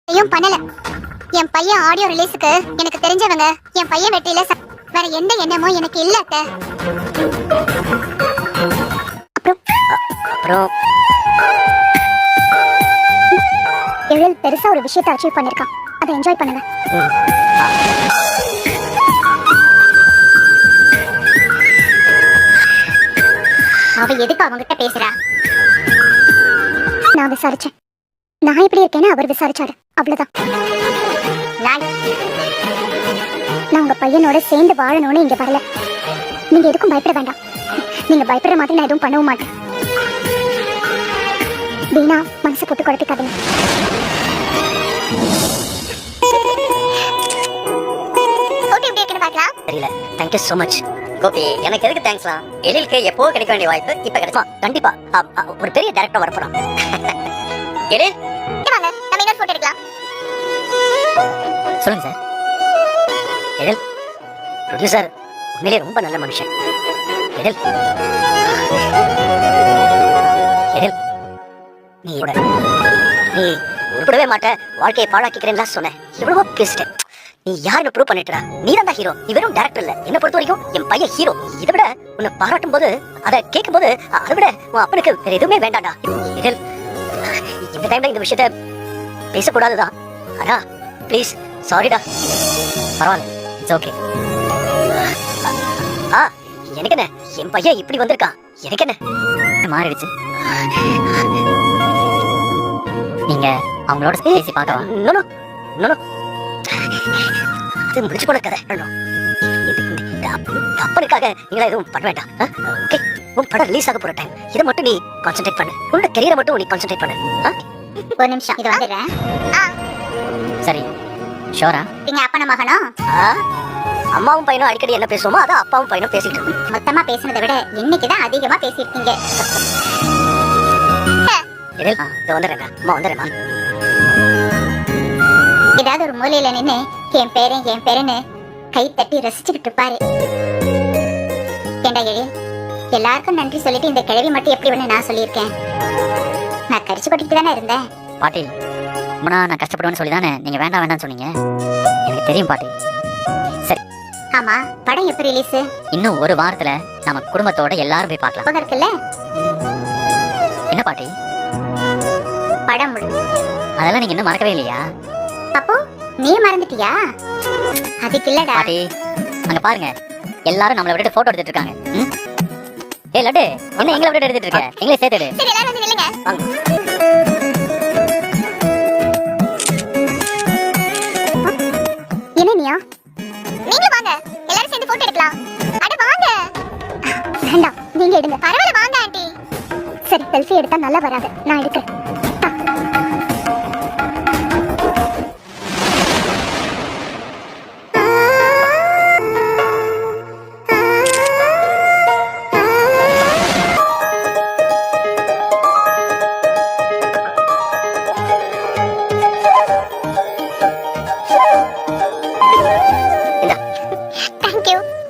எதையும் பண்ணல. என் பையன் ஆடியோ ரிலீஸுக்கு எனக்கு தெரிஞ்சவங்க என் பையன் வெற்றியில வேற எந்த எண்ணமும் எனக்கு இல்ல அத்தை. அப்புறம் எழில் பெருசா ஒரு விஷயத்தை அச்சீவ் பண்ணிருக்கான். அதை என்ஜாய் பண்ணுங்க. அவ எதுக்கு அவங்கிட்ட பேசுறா? நான் விசாரிச்சேன். நான் எப்படி இருக்கேன்னு அவர் விசாரிச்சாரு. அவ்வளவுதான். நான் உங்க பையனோட சேர்ந்து வாழணும்னு இங்க வரல. நீங்க எதுக்கும் பயப்பட வேண்டாம். நீங்க பயப்படுற மாதிரி நான் எதுவும் பண்ணவும் மாட்டேன். வீணா மனசு போட்டு குழப்பிக்காதீங்க. தெரியல. Thank you so much Gopi. எனக்கு எதுக்கு தேங்க்ஸ்லாம்? எழிலுக்கு எப்போ கிடைக்க வேண்டிய வாய்ப்பு இப்ப கிடைச்சா கண்டிப்பா ஒரு பெரிய டைரக்டர் வர போறான். எழில் வாங்க, நம்ம இன்னொரு போட்டோ எடுக்கலாம். சொல்லுங்க சார். எழில் ப்ரொடியூசர் உண்மையிலே ரொம்ப நல்ல மனுஷன். எழில் எழில் நீ உருப்படவே மாட்ட, வாழ்க்கையை பாழாக்கிக்கிறேன்னு சொன்னேன். எவ்வளவோ பேசிட்டேன். நீ யாருன்னு ப்ரூவ் பண்ணிட்டுறா. நீ தான் ஹீரோ. நீ வெறும் டைரக்டர் இல்ல. என்ன பொறுத்த வரைக்கும் என் பையன் ஹீரோ. இதை விட உன்னை பாராட்டும் போது, அதை கேட்கும் போது, அதை விட உன் அப்பனுக்கு வேற எதுவுமே வேண்டாம்டா. இந்த டைம்ல இந்த விஷயத்த பேசக்கூடாதுதான். ஆனா ப்ளீஸ் சாரிடா. பரவாயில்ல, இட்ஸ் ஓகே. எனக்கு என்ன, என் பையன் இப்படி வந்திருக்கான். எனக்கு என்ன மாறிடுச்சு. நீங்க அவங்களோட பேசி பார்க்கலாம். அது முடிச்சு போன கதை. அப்பனுக்காக நீங்களா எதுவும் பண்ண வேண்டாம். ஓகே, உன் படம் ரிலீஸ் ஆக போற டைம். இதை மட்டும் நீ கான்சென்ட்ரேட் பண்ணு. உன்னோட கரியரை மட்டும் நீ கான்சென்ட்ரேட் பண்ணு. ஒரு நிமிஷம், இது வந்துடுறேன். சரி, ஷோரா? நீங்க அப்பன மகனோ? அம்மாவும் பையனும் அடிக்கடி என்ன பேசுவோமோ அதை அப்பாவும் பையனும் பேசிட்டு இருக்கோம். மொத்தமா பேசினதை விட இன்னைக்குதான் அதிகமா பேசியிருக்கீங்க. வந்துடுறேன். அம்மா வந்துடுறேன். ஏதாவது ஒரு மூலையில நின்னு என் பேரன்னு கை தட்டி ரசிச்சுக்கிட்டு இருப்பாரு. ஏண்டா எழில், எல்லாருக்கும் நன்றி சொல்லிட்டு இந்த கிழவி மட்டும் எப்படி ஒண்ணு நான் சொல்லியிருக்கேன். நான் கரிச்சுப்பட்டு தானே இருந்தேன். பாட்டி, நான் கஷ்டப்படுவேன்னு சொல்லி தானே நீங்க வேண்டாம் வேண்டாம்னு சொன்னீங்க. எனக்கு தெரியும் பாட்டி. சரி, ஆமா, படம் எப்ப ரிலீஸ்? இன்னும் ஒரு வாரத்துல நம்ம குடும்பத்தோட எல்லாரும் போய் பார்க்கலாம். இருக்குல்ல? என்ன பாட்டி, படம் அதெல்லாம் நீங்க இன்னும் மறக்கவே இல்லையா? அப்போ நீ மறந்துட்டியா? அதுக்கு இல்லடா பாட்டி, அங்க பாருங்க, எல்லாரும் நம்மள விட்டு போட்டோ எடுத்துட்டு இருக்காங்க. ஏய் லட்டு, என்ன எங்களை விட்டு எடுத்துட்டு இருக்க? எங்களை சேர்த்துடு. சரி, எல்லாரும் வந்து நில்லுங்க. என்ன நீயா? நீங்க வாங்க, எல்லாரும் சேர்ந்து போட்டோ எடுக்கலாம். அட வாங்க. வேண்டாம், நீங்க எடுங்க. பரவாயில்ல, வாங்க ஆண்டி. சரி, செல்ஃபி எடுத்தா நல்லா வராது, நான் எடுக்கிறேன்.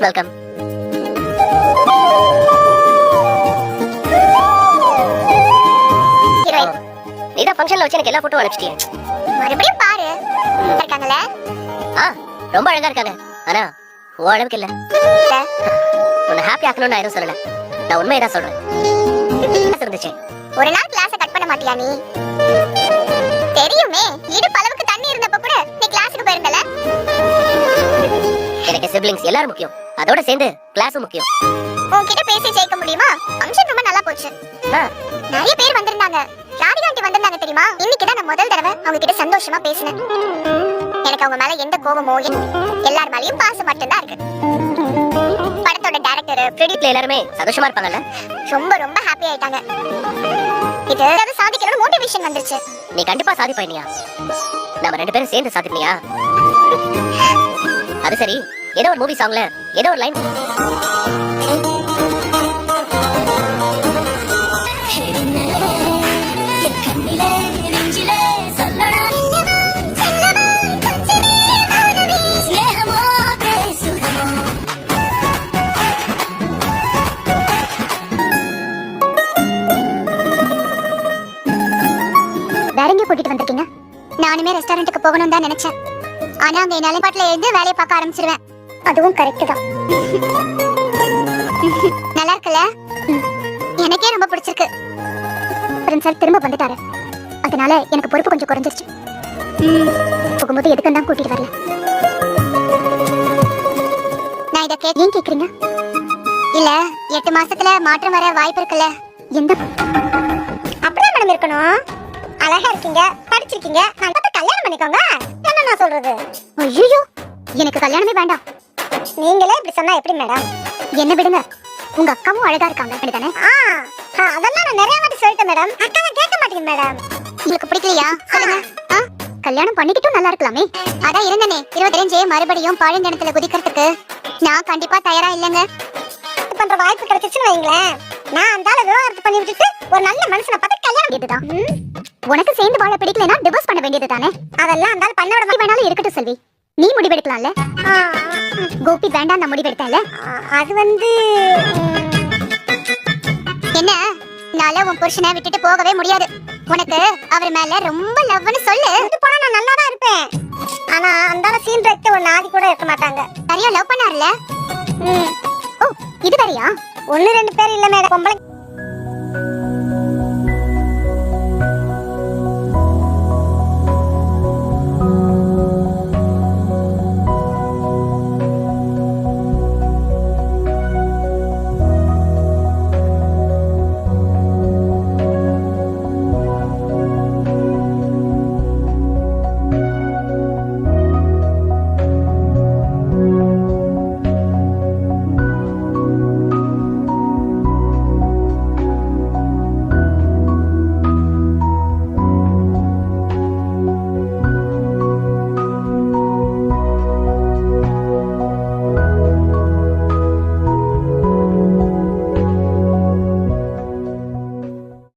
வெல்கம். நீதான் ஃபங்க்ஷன்ல வச்சு எனக்கு எல்லா போட்டோ அனுப்பிச்சிட்டியே. மறுபடியும் பாரு. இருக்காங்கல? ரொம்ப அழகா இருக்காங்க. ஆனா ஓ அளவுக்கு இல்ல. உன்னை ஹாப்பி ஆக்கணும்னு நான் எதுவும் சொல்லல. நான் உண்மையை தான் சொல்றேன். இருந்துச்சு. ஒரு நாள் கிளாஸ் கட் பண்ண மாட்டியா நீ? தெரியுமே, இடுப்பு அளவுக்கு தண்ணி இருந்தப்ப கூட நீ கிளாஸுக்கு போயிருந்தல. எனக்கு சிப்லிங்ஸ் எல்லாரும் முக்கியம். அதோட சேர்ந்து கிளாஸும் முக்கியம். உன்கிட்ட பேசி ஜெயிக்க முடியுமா? ஃபங்க்ஷன் ரொம்ப நல்லா போச்சு. நிறைய பேர் வந்திருந்தாங்க. ராதிகா ஆண்டி வந்திருந்தாங்க தெரியுமா? இன்னைக்கு தான் நான் முதல் தடவை அவங்க கிட்ட சந்தோஷமா பேசினேன். எனக்கு அவங்க மேல எந்த கோபமோ, எல்லார் மேலயும் பாசம் மட்டும்தான் இருக்கு. படத்தோட டைரக்டர், ப்ரொடியூசர் எல்லாருமே சந்தோஷமா இருப்பாங்கல்ல? ரொம்ப ரொம்ப ஹாப்பி ஆயிட்டாங்க. இது ஏதாவது சாதிக்கணும்னு மோட்டிவேஷன் வந்துருச்சு. நீ கண்டிப்பா சாதிப்பையா? நம்ம ரெண்டு பேரும் சேர்ந்து சாதிப்பையா? அது சரி, ஏதோ ஒரு மூவி சாங்ல ஏதோ ஒரு லைன் வேற எங்க கூட்டிட்டு வந்திருக்கீங்க? நானுமே ரெஸ்டாரண்ட்டுக்கு போகணும் தான் நினைச்சேன். ஆனா அங்க என்னால பாட்டுல எழுந்து வேலையை பார்க்க ஆரம்பிச்சிருவேன். அதுவும் கரெக்ட் தான். நல்லா இருக்குல்ல? எனக்கே ரொம்ப பிடிச்சிருக்கு. சார் திரும்ப வந்துட்டாரு, அதனால எனக்கு பொறுப்பு கொஞ்சம் குறைஞ்சிருச்சு. போகும்போது எதுக்கு தான் கூட்டிட்டு வரல. நான் இதை ஏன் கேக்குறீங்க? இல்ல 8 மாசத்துல மாற்றம் வர வாய்ப்பு இருக்குல்ல? எந்த அப்படியே மேடம் இருக்கணும். அழகா இருக்கீங்க, படிச்சிருக்கீங்க, நான் பார்த்து கல்யாணம் பண்ணிக்கோங்க. என்ன நான் சொல்றது? ஐயோ, எனக்கு கல்யாணமே வேண்டாம். நீங்களே இப்படி சொன்னா எப்படி மேடம்? என்ன விடுங்க, உங்க அக்காவும் அழகா இருக்காங்க அப்படிதானே? அதெல்லாம் நான் நிறைய வாட்டி சொல்லிட்டேன் மேடம். அக்காவை கேட்க மாட்டீங்க மேடம். உங்களுக்கு பிடிக்கலையா? சொல்லுங்க. கல்யாணம் பண்ணிக்கிட்டும் நல்லா இருக்கலாமே. அதான் இருந்தனே 25 மறுபடியும் பாழுந்தனத்துல குதிக்கிறதுக்கு நான் கண்டிப்பா தயாரா இல்லைங்க. பண்ற வாய்ப்பு கிடைச்சிச்சுன்னு வைங்களேன், நான் அந்த ஆளை விவாகரத்து பண்ணி விட்டுட்டு ஒரு நல்ல மனுஷனை பார்த்து கல்யாணம் இதுதான். உனக்கு சேர்ந்து வாழ பிடிக்கலனா டிவோர்ஸ் பண்ண வேண்டியது தானே? அதெல்லாம் அந்த ஆள் பண்ண விட வேணாலும் இருக்கட்டும் செல்வி, நீ முடிவெடுக்கலாம்ல. கோபி வேண்டாம் நான் முடிவெடுத்தேன்ல. அது வந்து என்ன, நாள உன் புருஷனை விட்டுட்டு போகவே முடியாது. உனக்கு அவர் மேல ரொம்ப லவ்னு சொல்லு, போனா நான் நல்லா தான் இருப்பேன். ஆனா அந்த ஆள சீன் வைக்க ஒரு நாதி கூட இருக்க மாட்டாங்க. சரியா லவ் பண்ணாருல? ஓ இது வேறயா? 1 2 பேர் இல்ல மேடம், பொம்பளை